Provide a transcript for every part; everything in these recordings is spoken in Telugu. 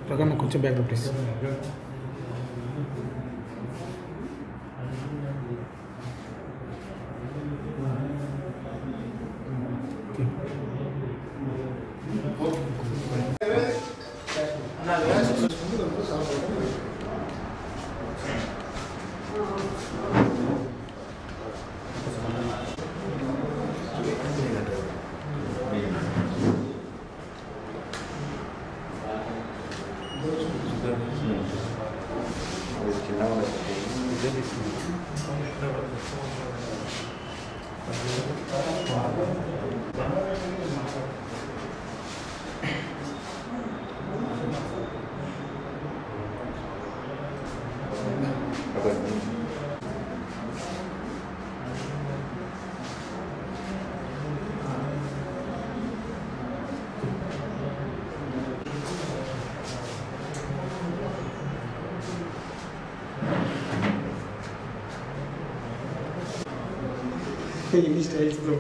ప్రగమ్మ కొంచెం back please. Ini styles bro.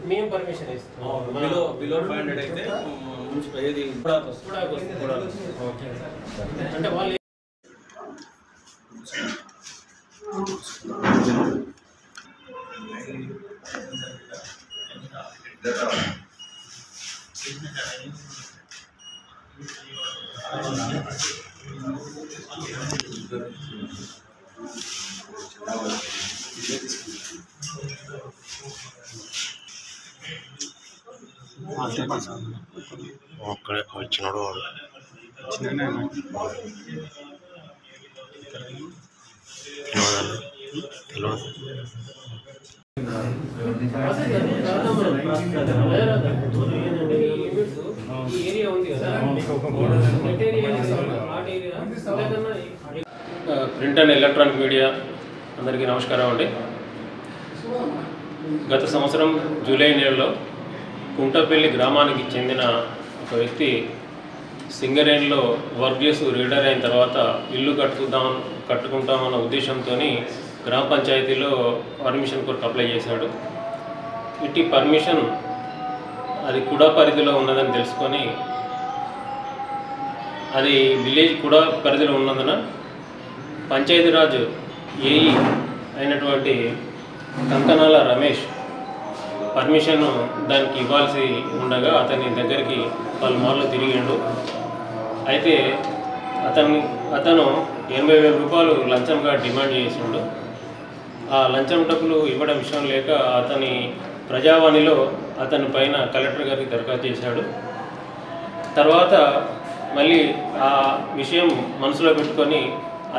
మేము పర్మిషన్ ఇస్తాం. బిలో 500 అయితే ఏది అంటే వాళ్ళు అక్కడే వచ్చినాడు వాడు తెలియదు. ప్రింట్ అండ్ ఎలక్ట్రానిక్ మీడియా అందరికీ నమస్కారం అండి. గత సంవత్సరం జూలై నెలలో కుంటపల్లి గ్రామానికి చెందిన ఒక వ్యక్తి సింగరేణిలో వర్క్ చేస్తూ రీడర్ అయిన తర్వాత ఇల్లు కట్టుకుంటామన్న ఉద్దేశంతో గ్రామ పంచాయతీలో పర్మిషన్ కొరకు అప్లై చేశాడు. ఇట్టి పర్మిషన్ అది కుడా పరిధిలో ఉన్నదని తెలుసుకొని అది విలేజ్ కుడా పరిధిలో ఉన్నందున పంచాయతీరాజ్ ఏఈ అయినటువంటి కంకనాల రమేష్ పర్మిషన్ దానికి ఇవ్వాల్సి ఉండగా అతని దగ్గరికి పలుమార్లు తిరిగిండు. అయితే అతను 80,000 రూపాయలు లంచంగా డిమాండ్ చేసిండు. ఆ లంచం డబ్బులు ఇవ్వడం ఇష్టం లేక అతని ప్రజావాణిలో అతని పైన కలెక్టర్ గారికి దరఖాస్తు చేశాడు. తర్వాత మళ్ళీ ఆ విషయం మనసులో పెట్టుకొని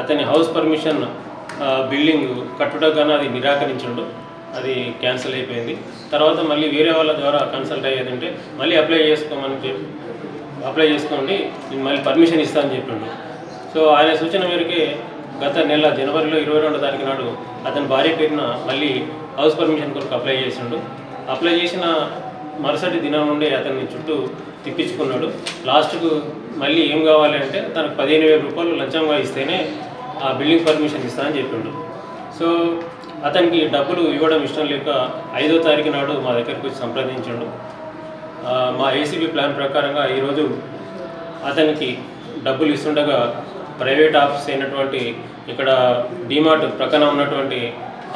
అతని హౌస్ పర్మిషన్ బిల్డింగ్ కట్టుటగానే అది నిరాకరించాడు. అది క్యాన్సిల్ అయిపోయింది. తర్వాత మళ్ళీ వేరే వాళ్ళ ద్వారా కన్సల్ట్ అయ్యేదంటే మళ్ళీ అప్లై చేసుకోండి నేను మళ్ళీ పర్మిషన్ ఇస్తానని చెప్పిండు. సో ఆయన సూచన మేరకే గత నెల జనవరిలో 22వ తారీఖు నాడు అతని భార్య పేరున మళ్ళీ హౌస్ పర్మిషన్ కొరకు అప్లై చేసిండు. అప్లై చేసిన మరుసటి దినం నుండి అతన్ని చుట్టూ తిప్పించుకున్నాడు. లాస్ట్కు మళ్ళీ ఏం కావాలి అంటే తనకు 15,000 రూపాయలు లంచంగా ఇస్తేనే ఆ బిల్డింగ్ పర్మిషన్ ఇస్తానని చెప్పిండు. సో అతనికి డబ్బులు ఇవ్వడం ఇష్టం లేక 5వ తారీఖు నాడు మా దగ్గరికి వచ్చి సంప్రదించాడు. మా ఏసీబీ ప్లాన్ ప్రకారంగా ఈరోజు అతనికి డబ్బులు ఇస్తుండగా ప్రైవేట్ ఆఫీస్ అయినటువంటి ఇక్కడ డిమార్ట్ ప్రక్కన ఉన్నటువంటి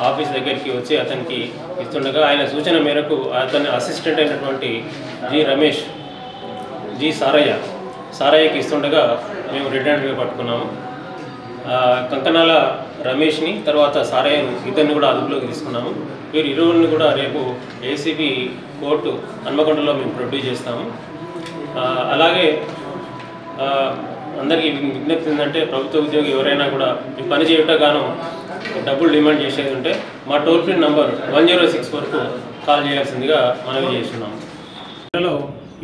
ఆఫీస్ దగ్గరికి వచ్చి అతనికి ఇస్తుండగా ఆయన సూచన మేరకు అతని అసిస్టెంట్ అయినటువంటి సారయ్యకి ఇస్తుండగా మేము రెడ్ హ్యాండ్గా పట్టుకున్నాము. కంకనాల రమేష్ని తర్వాత సారయ్యను ఇద్దరిని కూడా అదుపులోకి తీసుకున్నాము. వీరు ఇరువురిని కూడా రేపు ఏసీబీ కోర్టు హన్మకొండలో మేము ప్రొడ్యూస్ చేస్తాము. అలాగే అందరికీ విజ్ఞప్తి ఏంటంటే ప్రభుత్వ ఉద్యోగి ఎవరైనా కూడా ఈ పని చేయటగాను డబ్బులు డిమాండ్ చేసేది ఉంటే మా టోల్ ఫ్రీ నంబర్ 106 వరకు కాల్ చేయాల్సిందిగా మనవి చేస్తున్నాము.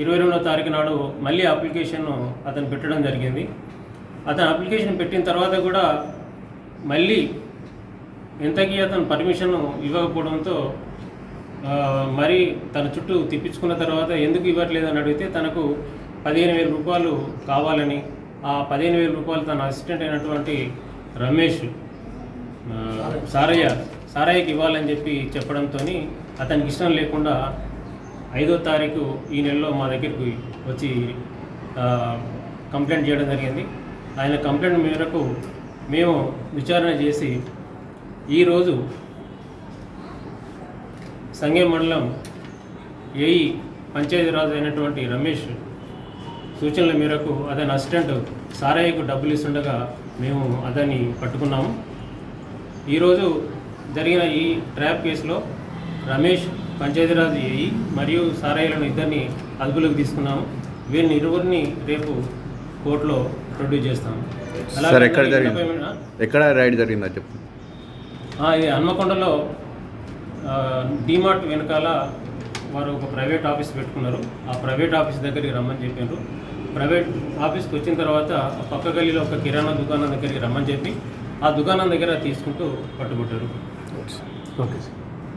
22వ తారీఖు నాడు మళ్ళీ అప్లికేషన్ అతను పెట్టడం జరిగింది. అతను అప్లికేషన్ పెట్టిన తర్వాత కూడా మళ్ళీ ఎంతకీ అతను పర్మిషన్ ఇవ్వకపోవడంతో మరి తన చుట్టూ తిప్పించుకున్న తర్వాత ఎందుకు ఇవ్వట్లేదని అడిగితే తనకు 15,000 రూపాయలు కావాలని ఆ 15,000 రూపాయలు తన అసిస్టెంట్ అయినటువంటి రమేష్ సారయ్యకి ఇవ్వాలని చెప్పడంతో అతనికి ఇష్టం లేకుండా 5వ తారీఖు ఈ నెలలో మా దగ్గరికి వచ్చి కంప్లైంట్ చేయడం జరిగింది. ఆయన కంప్లైంట్ మేరకు మేము విచారణ చేసి ఈరోజు సంగెం మండలం ఏఈ పంచాయతీరాజ్ అయినటువంటి రమేష్ సూచనల మేరకు అతని అసిస్టెంట్ సారయ్యకు డబ్బులు ఇస్తుండగా మేము అతన్ని పట్టుకున్నాము. ఈరోజు జరిగిన ఈ ట్రాప్ కేసులో రమేష్ పంచాయతీరాజ్ ఏఈ మరియు సారయ్యలను ఇద్దరిని అదుపులోకి తీసుకున్నాము. వీరిని ఇరువురిని రేపు కోర్టులో ప్రొడ్యూస్ చేస్తాము. ఎక్కడ రైడ్ జరిగిందా చెప్పు. ఇది హన్మకొండలో డీమార్ట్ వెనకాల వారు ఒక ప్రైవేట్ ఆఫీస్ పెట్టుకున్నారు. ఆ ప్రైవేట్ ఆఫీస్ దగ్గరికి రమ్మని చెప్పారు. ప్రైవేట్ ఆఫీస్కి వచ్చిన తర్వాత పక్క గల్లీలో ఒక కిరాణా దుకాణం దగ్గరికి రమ్మని చెప్పి ఆ దుకాణం దగ్గర తీసుకుంటూ పట్టుబట్టారు. Okay sir.